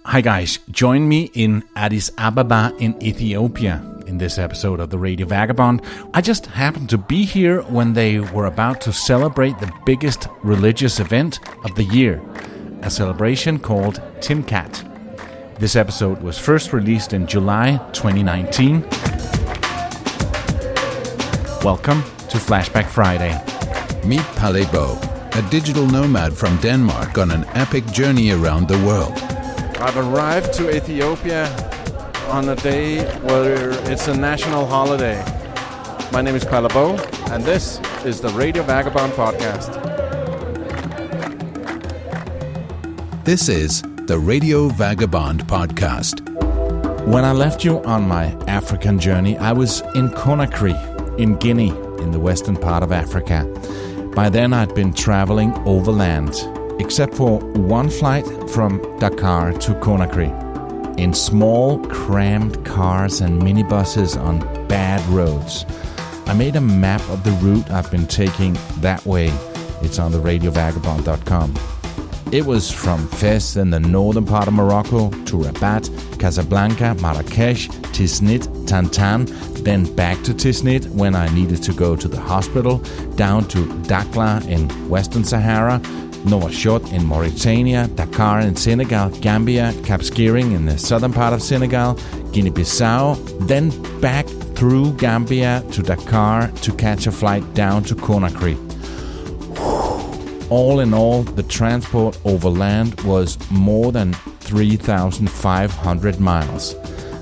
Hi guys, join me in Addis Ababa in Ethiopia in this episode of the Radio Vagabond. I just happened to be here when they were about to celebrate the biggest religious event of the year, a celebration called Timkat. This episode was first released in July 2019. Welcome to Flashback Friday. Meet Palebo, a digital nomad from Denmark on an epic journey around the world. I've arrived to Ethiopia on a day where it's a national holiday. My name is Palebo, and this is the Radio Vagabond podcast. This is the Radio Vagabond podcast. When I left you on my African journey, I was in Conakry, in Guinea, in the western part of Africa. By then I'd been traveling overland, except for one flight from Dakar to Conakry, in small, crammed cars and minibuses on bad roads. I made a map of the route I've been taking that way. It's on the radiovagabond.com. It was from Fez in the northern part of Morocco to Rabat, Casablanca, Marrakesh, Tiznit, Tantan, then back to Tiznit when I needed to go to the hospital, down to Dakhla in Western Sahara, Nouakchott in Mauritania, Dakar in Senegal, Gambia, Cap Skirring in the southern part of Senegal, Guinea-Bissau, then back through Gambia to Dakar to catch a flight down to Conakry. All in all, the transport over land was more than 3,500 miles.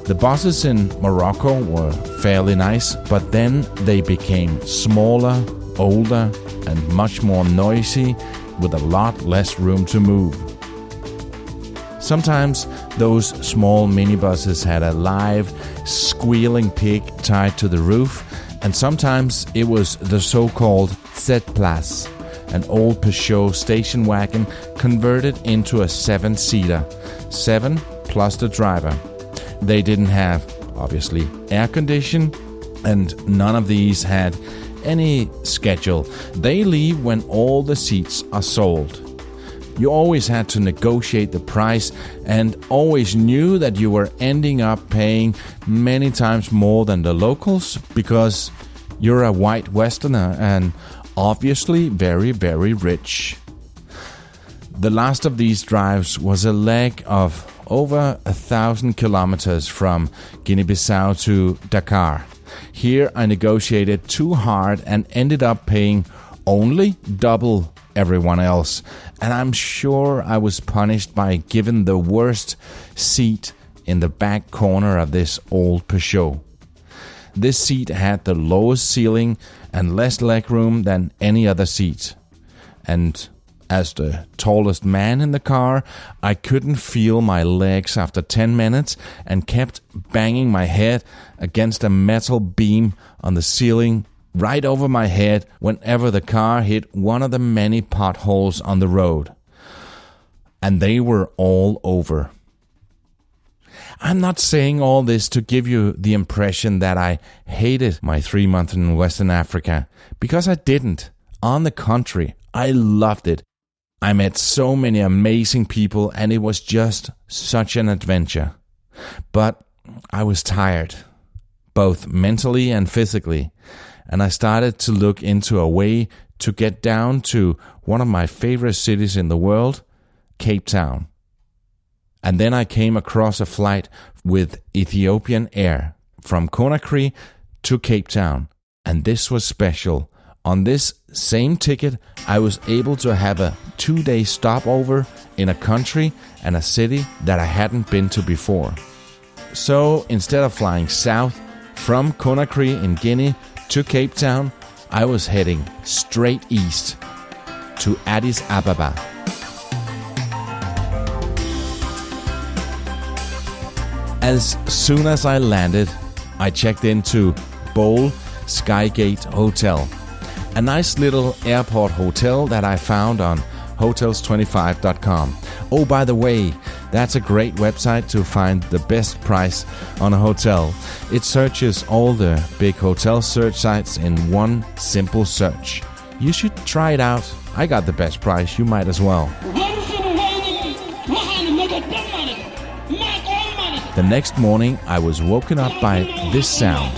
The buses in Morocco were fairly nice, but then they became smaller, older, and much more noisy, with a lot less room to move. Sometimes those small minibuses had a live, squealing pig tied to the roof, and sometimes it was the so-called sept place, an old Peugeot station wagon converted into a 7-seater, 7 plus the driver. They didn't have, obviously, air condition, and none of these had any schedule. They leave when all the seats are sold. You always had to negotiate the price and always knew that you were ending up paying many times more than the locals because you're a white Westerner and obviously very, very rich. The last of these drives was a leg of over 1,000 kilometers from Guinea-Bissau to Dakar. Here I negotiated too hard and ended up paying only double everyone else. And I'm sure I was punished by given the worst seat in the back corner of this old Peugeot. This seat had the lowest ceiling and less legroom than any other seat. And as the tallest man in the car, I couldn't feel my legs after 10 minutes and kept banging my head against a metal beam on the ceiling right over my head whenever the car hit one of the many potholes on the road. And they were all over. I'm not saying all this to give you the impression that I hated my 3 months in Western Africa, because I didn't. On the contrary, I loved it. I met so many amazing people and it was just such an adventure. But I was tired, both mentally and physically, and I started to look into a way to get down to one of my favorite cities in the world, Cape Town. And then I came across a flight with Ethiopian Air from Conakry to Cape Town, and this was special. On this same ticket, I was able to have a 2-day stopover in a country and a city that I hadn't been to before. So instead of flying south from Conakry in Guinea to Cape Town, I was heading straight east to Addis Ababa. As soon as I landed, I checked into Bole Skygate Hotel, a nice little airport hotel that I found on hotels25.com. Oh, by the way, that's a great website to find the best price on a hotel. It searches all the big hotel search sites in one simple search. You should try it out. I got the best price. You might as well. The next morning, I was woken up by this sound.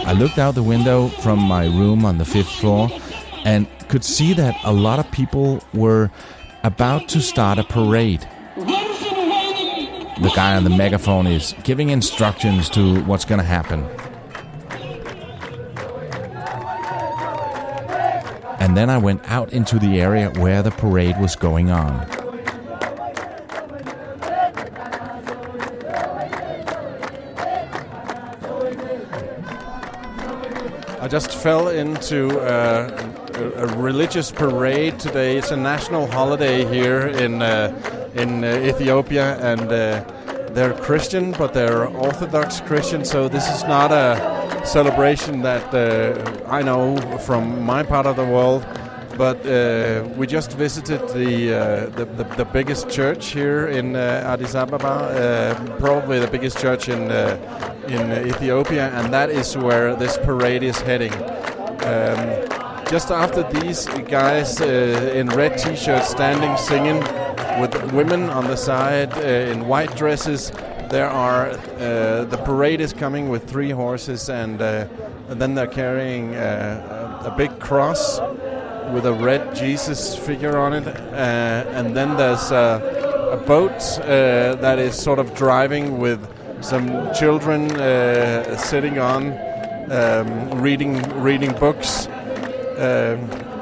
I looked out the window from my room on the 5th floor and could see that a lot of people were about to start a parade. The guy on the megaphone is giving instructions to what's going to happen. And then I went out into the area where the parade was going on. I just fell into a religious parade today. It's a national holiday here in Ethiopia, and they're Christian, but they're Orthodox Christian. So this is not a celebration that I know from my part of the world. But we just visited the biggest church here in Addis Ababa, probably the biggest church in Ethiopia, and that is where this parade is heading. Just after these guys in red t-shirts standing singing with women on the side in white dresses, there are the parade is coming with 3 horses, and then they're carrying a big cross with a red Jesus figure on it, and then there's a boat that is sort of driving with some children sitting on, reading books.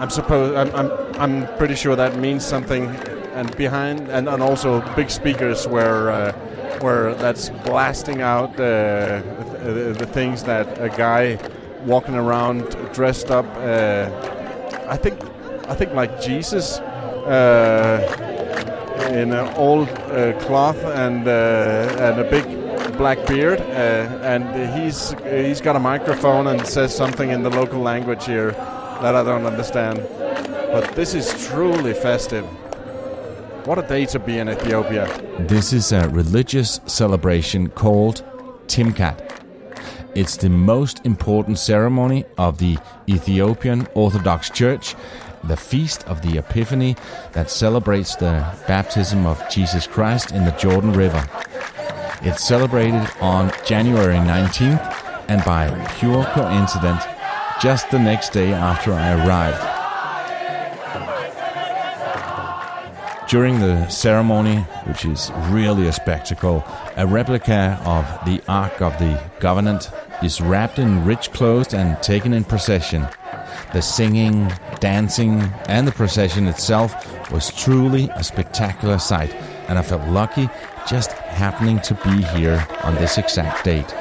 I'm pretty sure that means something. And behind, and also big speakers where that's blasting out the things that a guy walking around dressed up. I think like Jesus in an old cloth and a big black beard, and he's got a microphone and says something in the local language here that I don't understand. But this is truly festive. What a day to be in Ethiopia. This is a religious celebration called Timkat. It's the most important ceremony of the Ethiopian Orthodox Church, the Feast of the Epiphany that celebrates the baptism of Jesus Christ in the Jordan River. It's celebrated on January 19th, and by pure coincidence, just the next day after I arrived. During the ceremony, which is really a spectacle, a replica of the Ark of the Covenant is wrapped in rich clothes and taken in procession. The singing, dancing, and the procession itself was truly a spectacular sight, and I felt lucky just happening to be here on this exact date.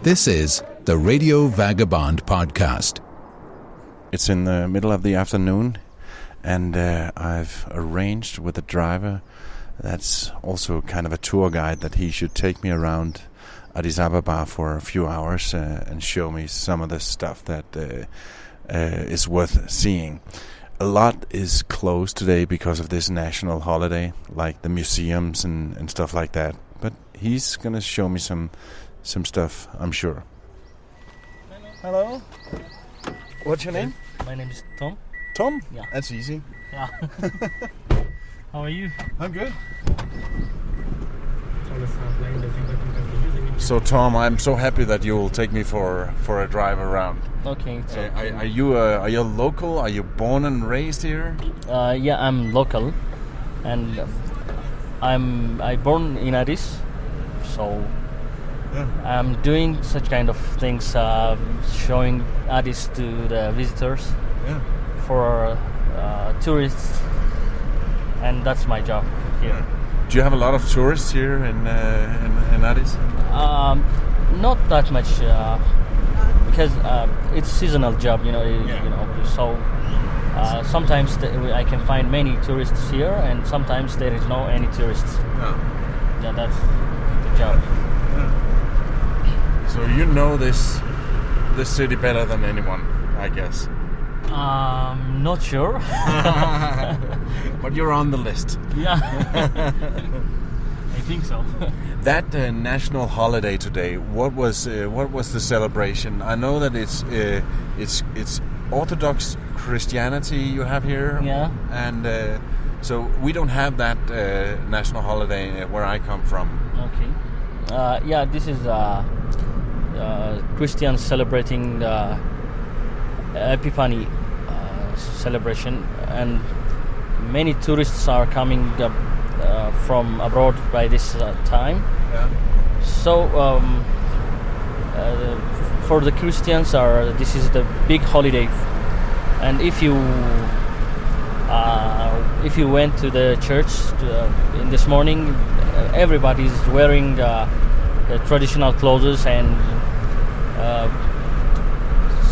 This is the Radio Vagabond podcast. It's in the middle of the afternoon, and I've arranged with the driver that's also kind of a tour guide that he should take me around Addis Ababa for a few hours and show me some of the stuff that is worth seeing. A lot is closed today because of this national holiday, like the museums and stuff like that. But he's going to show me some stuff, I'm sure. Hello. What's your name? My name is Tom. Tom? Yeah. That's easy. Yeah. How are you? I'm good. So Tom, I'm so happy that you'll take me for a drive around. Okay. Are you a local? Are you born and raised here? Yeah, I'm local, and I born in Addis, so yeah. I'm doing such kind of things, showing Addis to the visitors, yeah. For tourists, and that's my job here. Yeah. Do you have a lot of tourists here in Addis? Not that much, because it's seasonal job, Yeah. So sometimes I can find many tourists here, and sometimes there is no any tourists. No. Yeah, that's the job. Yeah. So you know this city better than anyone, I guess. Not sure. But you're on the list. Yeah. I think so. That national holiday today, what was the celebration? I know that it's Orthodox Christianity you have here. Yeah. And so we don't have that national holiday where I come from. Okay. Yeah, this is Christians celebrating the Epiphany celebration, and many tourists are coming from abroad by this time. Yeah. So for the Christians, this is the big holiday, and if you went to the church in this morning, everybody is wearing the traditional clothes and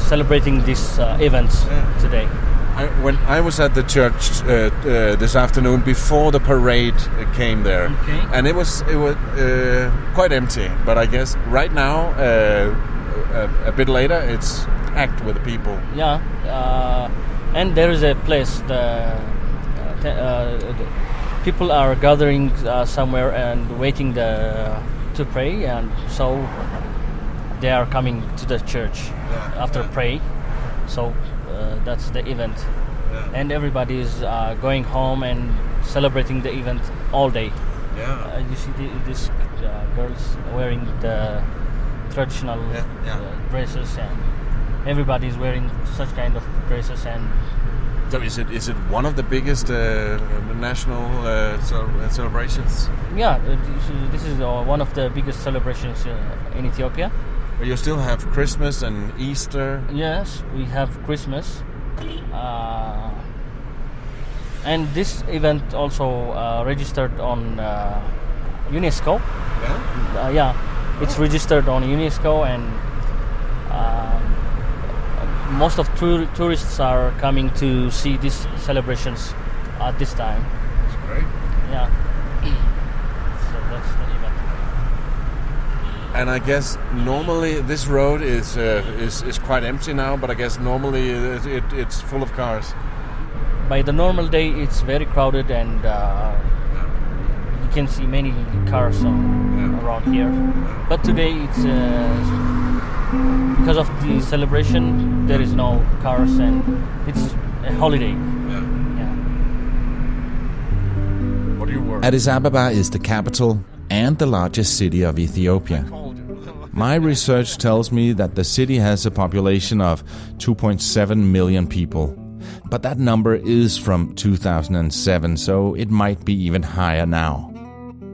celebrating these events today. When I was at the church this afternoon before the parade came there, and it was quite empty. But I guess right now, a bit later, it's packed with people. Yeah, and there is a place. People are gathering somewhere and waiting to pray, and so they are coming to the church after pray. So that's the event, and everybody is going home and celebrating the event all day. You see these girls wearing the traditional dresses, and everybody is wearing such kind of dresses. And so is it one of the biggest national celebrations? Yeah, this is one of the biggest celebrations in Ethiopia. You still have Christmas and Easter. Yes, we have Christmas, and this event also registered on UNESCO. It's registered on UNESCO, and most of tourists are coming to see these celebrations at this time. That's great. Yeah. So that's the event. And I guess normally this road is quite empty now, but I guess normally it's full of cars. By the normal day, it's very crowded, and you can see many cars around here. But today, it's because of the celebration, there is no cars, and it's a holiday. What do you work? Addis Ababa is the capital and the largest city of Ethiopia. My research tells me that the city has a population of 2.7 million people. But that number is from 2007, so it might be even higher now.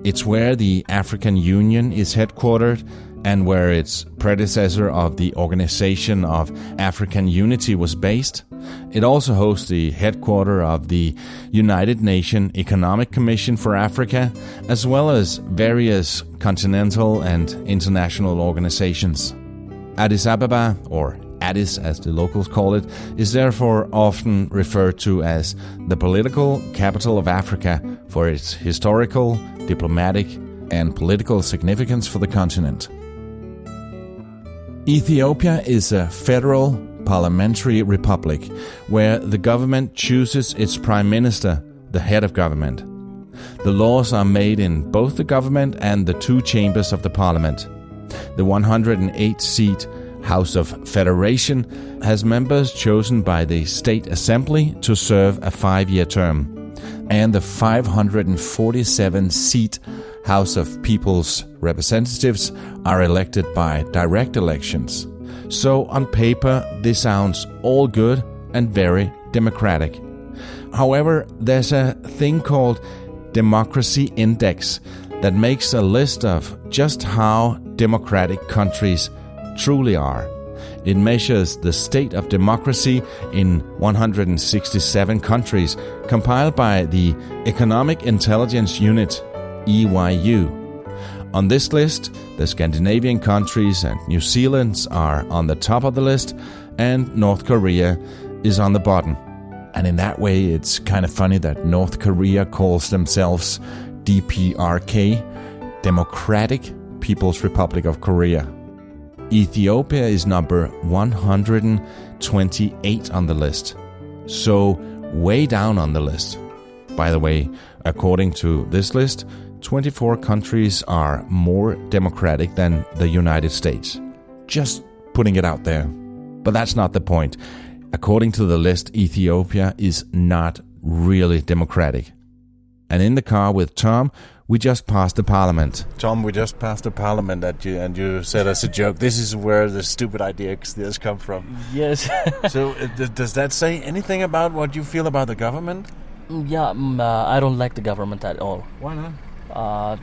It's where the African Union is headquartered, and where its predecessor of the Organization of African Unity was based. It also hosts the headquarters of the United Nations Economic Commission for Africa, as well as various continental and international organizations. Addis Ababa, or Addis as the locals call it, is therefore often referred to as the political capital of Africa for its historical, diplomatic, and political significance for the continent. Ethiopia is a federal parliamentary republic where the government chooses its prime minister, the head of government. The laws are made in both the government and the two chambers of the parliament. The 108-seat House of Federation has members chosen by the State Assembly to serve a 5-year term, and the 547-seat House of People's Representatives are elected by direct elections. So on paper, this sounds all good and very democratic. However, there's a thing called Democracy Index that makes a list of just how democratic countries truly are. It measures the state of democracy in 167 countries, compiled by the Economic Intelligence Unit, EYU. On this list, the Scandinavian countries and New Zealand are on the top of the list, and North Korea is on the bottom. And in that way, it's kind of funny that North Korea calls themselves DPRK, Democratic People's Republic of Korea. Ethiopia is number 128 on the list, so way down on the list. By the way, According to this list, 24 countries are more democratic than the United States. Just putting it out there. But that's not the point. According to the list, Ethiopia is not really democratic. And in the car with Tom, we just passed the parliament. Tom, we just passed the parliament and you said as a joke, this is where the stupid ideas come from. Yes. So does that say anything about what you feel about the government? Yeah, I don't like the government at all. Why not?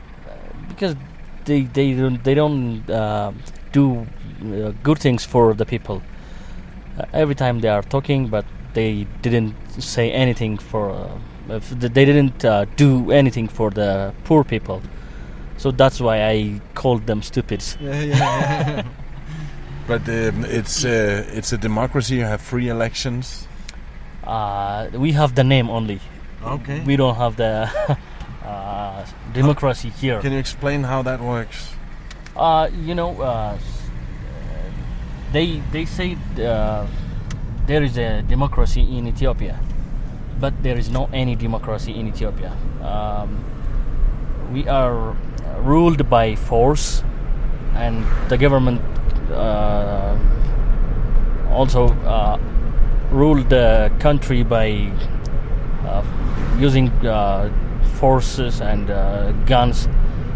Because they don't do good things for the people. Every time they are talking, but they didn't say anything for. They didn't do anything for the poor people, so that's why I called them stupids. Yeah. But it's a democracy. You have free elections. We have the name only. Okay. We don't have the democracy here. Can you explain how that works? They say there is a democracy in Ethiopia, but there is no any democracy in Ethiopia. We are ruled by force, and the government also ruled the country by using forces and guns.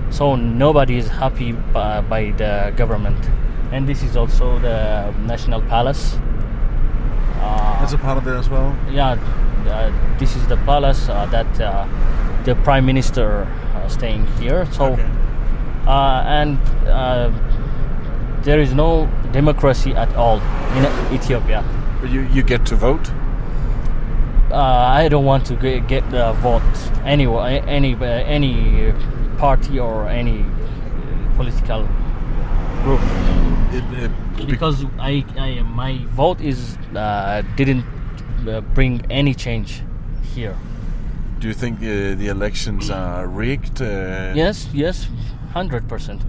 So nobody is happy by the government. And this is also the National Palace. That's a part of it as well? Yeah, this is the palace that the Prime Minister staying here. So, okay. And there is no democracy at all in Ethiopia. But you get to vote? I don't want to get the vote any party or any political group. Because my vote is didn't bring any change here. Do you think the elections are rigged? Yes, 100%.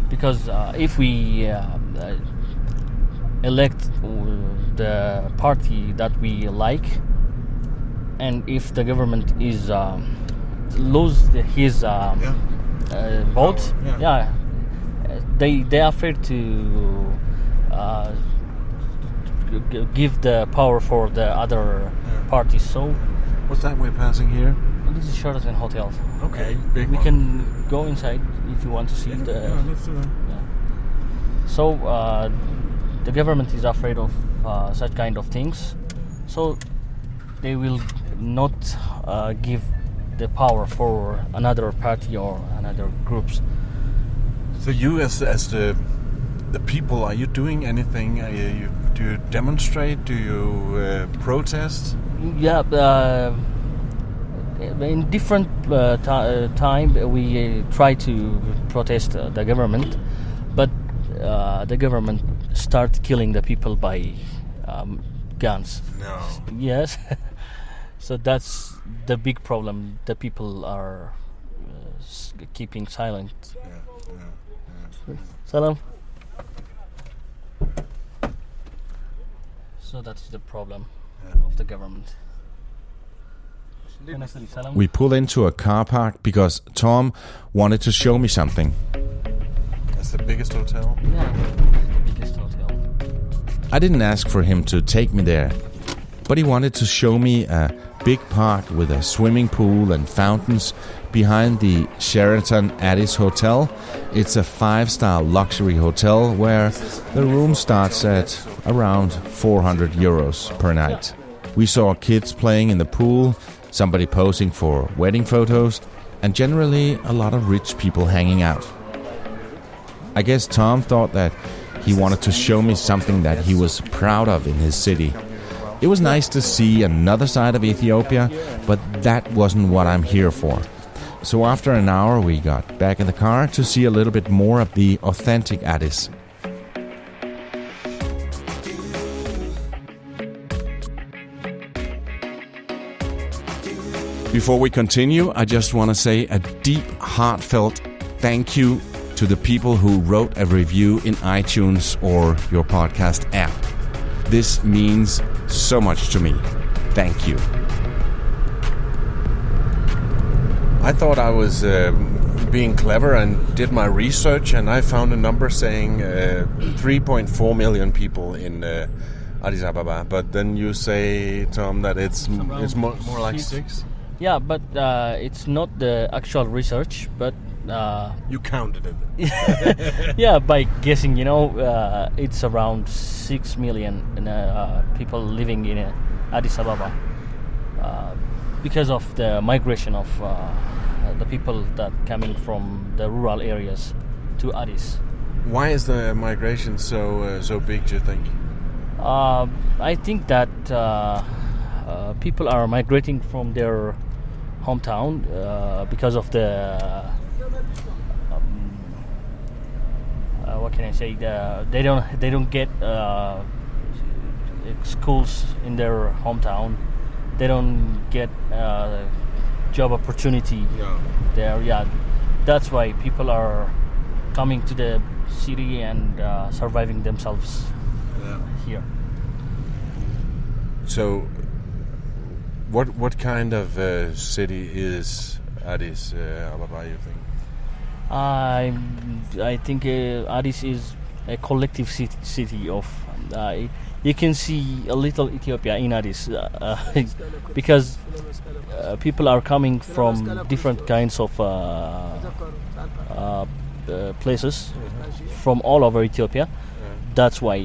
Because if we elect the party that we like, and if the government is lose his vote, they are afraid to give the power for the other parties. So, what's that we're passing here? This is Sheraton Hotel. Okay, big we one. can go inside if you want to see the. Yeah, let's do that. Yeah. So the government is afraid of such kind of things. So they will not give the power for another party or another groups. So you, as the people, are you doing anything? Do you demonstrate? Do you protest? Yeah, in different time we try to protest the government, but the government start killing the people by guns. No. Yes. So that's the big problem. The people are keeping silent. Yeah. Salam. So that's the problem of the government. We pull into a car park because Tom wanted to show me something. That's the biggest hotel? Yeah, the biggest hotel. I didn't ask for him to take me there, but he wanted to show me a big park with a swimming pool and fountains behind the Sheraton Addis Hotel. It's a 5-star luxury hotel where the room starts at around 400 euros per night. We saw kids playing in the pool, somebody posing for wedding photos, and generally a lot of rich people hanging out. I guess Tom thought that he wanted to show me something that he was proud of in his city. It was nice to see another side of Ethiopia, but that wasn't what I'm here for. So after an hour we got back in the car to see a little bit more of the authentic Addis. Before we continue, I just want to say a deep, heartfelt thank you to the people who wrote a review in iTunes or your podcast app. This means so much to me. Thank you. I thought I was being clever and did my research, and I found a number saying 3.4 million people in Addis Ababa. But then you say, Tom, that it's more like 6? Yeah, but it's not the actual research, but... you counted it. Yeah, by guessing, it's around 6 million people living in Addis Ababa because of the migration of the people that coming from the rural areas to Addis. Why is the migration so big, do you think? I think that people are migrating from their hometown because of the what can I say? They don't get schools in their hometown. They don't get job opportunity there. Yeah, that's why people are coming to the city and surviving themselves here. So, what kind of city is Addis Ababa, you think? I think Addis is a collective city of. You can see a little Ethiopia in Addis because people are coming from different kinds of places from all over Ethiopia. That's why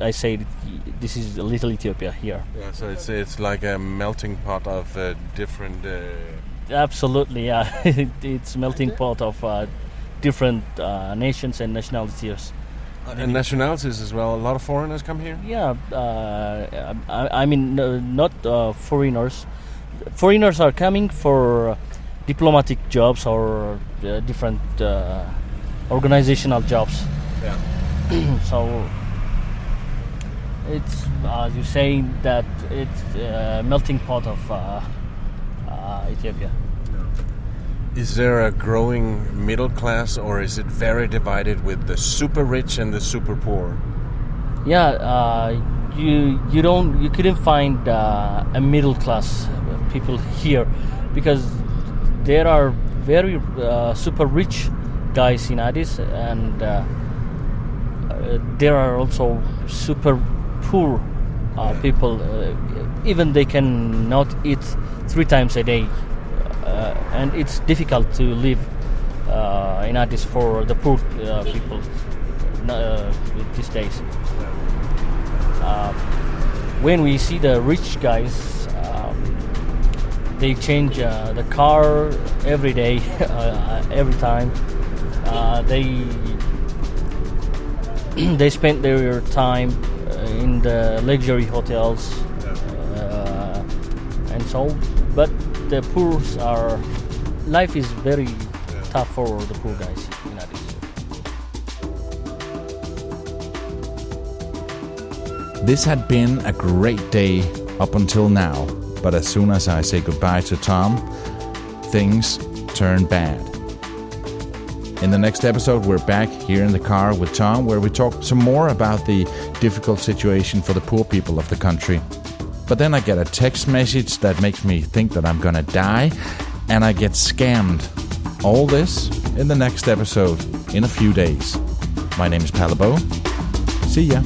I say this is a little Ethiopia here. Yeah, so it's like a melting pot of different. Absolutely, yeah. It's melting pot of different nations and nationalities. And nationalities as well. A lot of foreigners come here. Yeah, I mean not foreigners. Foreigners are coming for diplomatic jobs or different organizational jobs. Yeah. So it's as you say that it's a melting pot of Ethiopia. Is there a growing middle class, or is it very divided with the super rich and the super poor? Yeah, you couldn't find a middle class people here because there are very super rich guys in Addis, and there are also super poor people. Even they can not eat 3 times a day. And it's difficult to live in Addis for the poor people these days. When we see the rich guys, they change the car every day, every time. They spend their time in the luxury hotels, and so. But the poor life is very tough for the poor guys in Addis. This had been a great day up until now, but as soon as I say goodbye to Tom, things turn bad. In the next episode, we're back here in the car with Tom, where we talk some more about the difficult situation for the poor people of the country. But then I get a text message that makes me think that I'm gonna die, and I get scammed. All this in the next episode in a few days. My name is Palabo. See ya.